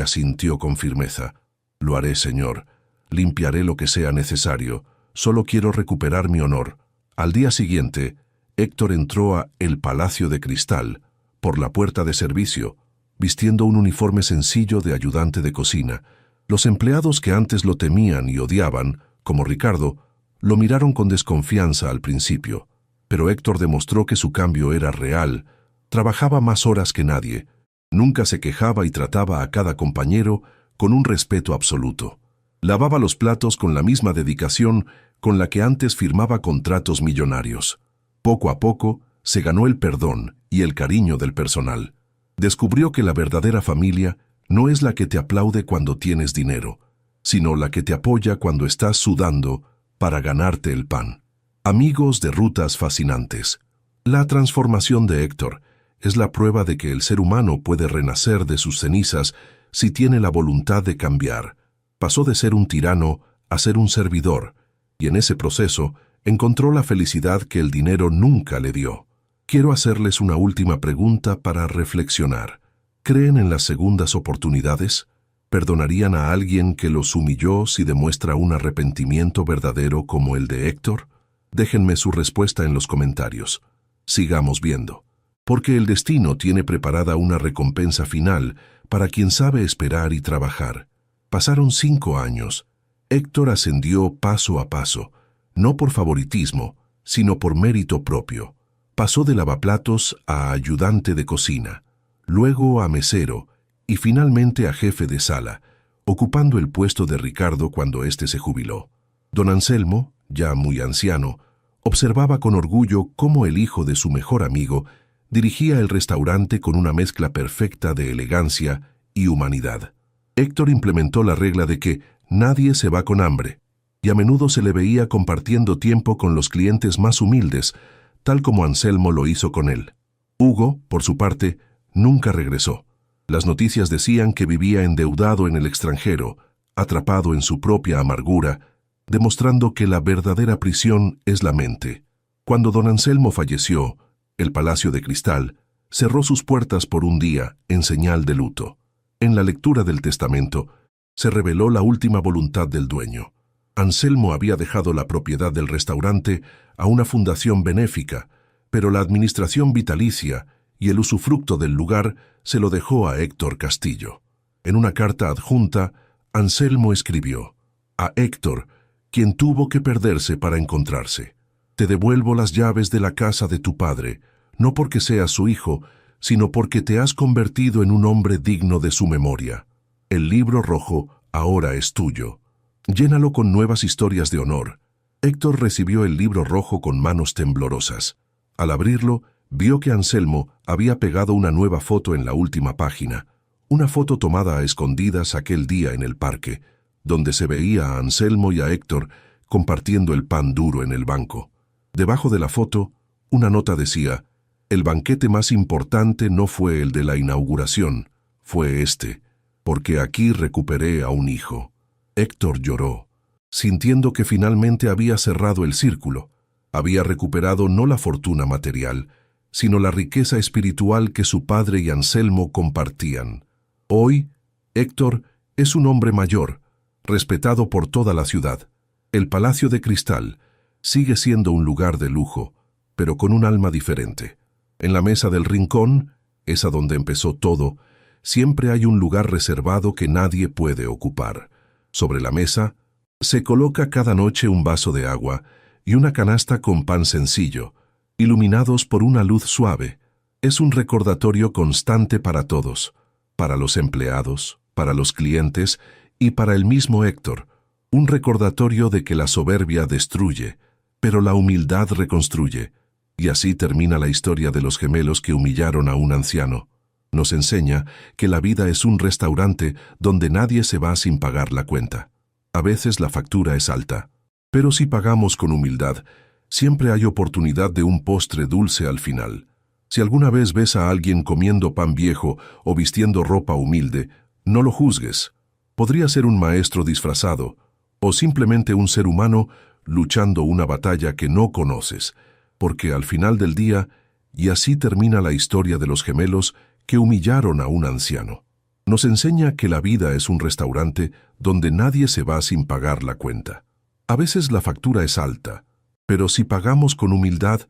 asintió con firmeza. «Lo haré, señor. Limpiaré lo que sea necesario. Solo quiero recuperar mi honor». Al día siguiente, Héctor entró a el Palacio de Cristal, por la puerta de servicio, vistiendo un uniforme sencillo de ayudante de cocina. Los empleados que antes lo temían y odiaban, como Ricardo, lo miraron con desconfianza al principio. Pero Héctor demostró que su cambio era real. Trabajaba más horas que nadie. Nunca se quejaba y trataba a cada compañero con un respeto absoluto. Lavaba los platos con la misma dedicación con la que antes firmaba contratos millonarios. Poco a poco, se ganó el perdón y el cariño del personal. Descubrió que la verdadera familia no es la que te aplaude cuando tienes dinero, sino la que te apoya cuando estás sudando para ganarte el pan. Amigos de rutas fascinantes. La transformación de Héctor es la prueba de que el ser humano puede renacer de sus cenizas si tiene la voluntad de cambiar. Pasó de ser un tirano a ser un servidor, y en ese proceso encontró la felicidad que el dinero nunca le dio. Quiero hacerles una última pregunta para reflexionar. ¿Creen en las segundas oportunidades? ¿Perdonarían a alguien que los humilló si demuestra un arrepentimiento verdadero como el de Héctor? Déjenme su respuesta en los comentarios. Sigamos viendo. Porque el destino tiene preparada una recompensa final para quien sabe esperar y trabajar. Pasaron 5 años. Héctor ascendió paso a paso, no por favoritismo, sino por mérito propio. Pasó de lavaplatos a ayudante de cocina, luego a mesero y finalmente a jefe de sala, ocupando el puesto de Ricardo cuando éste se jubiló. Don Anselmo, ya muy anciano, observaba con orgullo cómo el hijo de su mejor amigo dirigía el restaurante con una mezcla perfecta de elegancia y humanidad. Héctor implementó la regla de que nadie se va con hambre, y a menudo se le veía compartiendo tiempo con los clientes más humildes, tal como Anselmo lo hizo con él. Hugo, por su parte, nunca regresó. Las noticias decían que vivía endeudado en el extranjero, atrapado en su propia amargura, demostrando que la verdadera prisión es la mente. Cuando don Anselmo falleció, el Palacio de Cristal cerró sus puertas por un día en señal de luto. En la lectura del testamento, se reveló la última voluntad del dueño. Anselmo había dejado la propiedad del restaurante a una fundación benéfica, pero la administración vitalicia y el usufructo del lugar se lo dejó a Héctor Castillo. En una carta adjunta, Anselmo escribió: a Héctor, quien tuvo que perderse para encontrarse. Te devuelvo las llaves de la casa de tu padre, no porque seas su hijo, sino porque te has convertido en un hombre digno de su memoria. El libro rojo ahora es tuyo. Llénalo con nuevas historias de honor. Héctor recibió el libro rojo con manos temblorosas. Al abrirlo, vio que Anselmo había pegado una nueva foto en la última página, una foto tomada a escondidas aquel día en el parque, donde se veía a Anselmo y a Héctor compartiendo el pan duro en el banco. Debajo de la foto, una nota decía: el banquete más importante no fue el de la inauguración, fue este, porque aquí recuperé a un hijo. Héctor lloró, sintiendo que finalmente había cerrado el círculo. Había recuperado no la fortuna material, sino la riqueza espiritual que su padre y Anselmo compartían. Hoy, Héctor es un hombre mayor, respetado por toda la ciudad. El Palacio de Cristal sigue siendo un lugar de lujo, pero con un alma diferente. En la mesa del rincón, esa donde empezó todo, siempre hay un lugar reservado que nadie puede ocupar. Sobre la mesa, se coloca cada noche un vaso de agua y una canasta con pan sencillo, iluminados por una luz suave. Es un recordatorio constante para todos, para los empleados, para los clientes y para el mismo Héctor, un recordatorio de que la soberbia destruye, pero la humildad reconstruye. Y así termina la historia de los gemelos que humillaron a un anciano. Nos enseña que la vida es un restaurante donde nadie se va sin pagar la cuenta. A veces la factura es alta, pero si pagamos con humildad, siempre hay oportunidad de un postre dulce al final. Si alguna vez ves a alguien comiendo pan viejo o vistiendo ropa humilde, no lo juzgues. Podría ser un maestro disfrazado, o simplemente un ser humano luchando una batalla que no conoces, porque al final del día, y así termina la historia de los gemelos que humillaron a un anciano. Nos enseña que la vida es un restaurante donde nadie se va sin pagar la cuenta. A veces la factura es alta, pero si pagamos con humildad,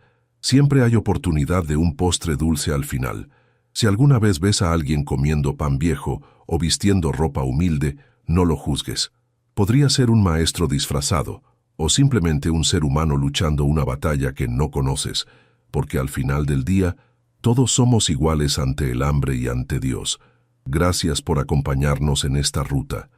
siempre hay oportunidad de un postre dulce al final. Si alguna vez ves a alguien comiendo pan viejo o vistiendo ropa humilde, no lo juzgues. Podría ser un maestro disfrazado, o simplemente un ser humano luchando una batalla que no conoces, porque al final del día, todos somos iguales ante el hambre y ante Dios. Gracias por acompañarnos en esta ruta.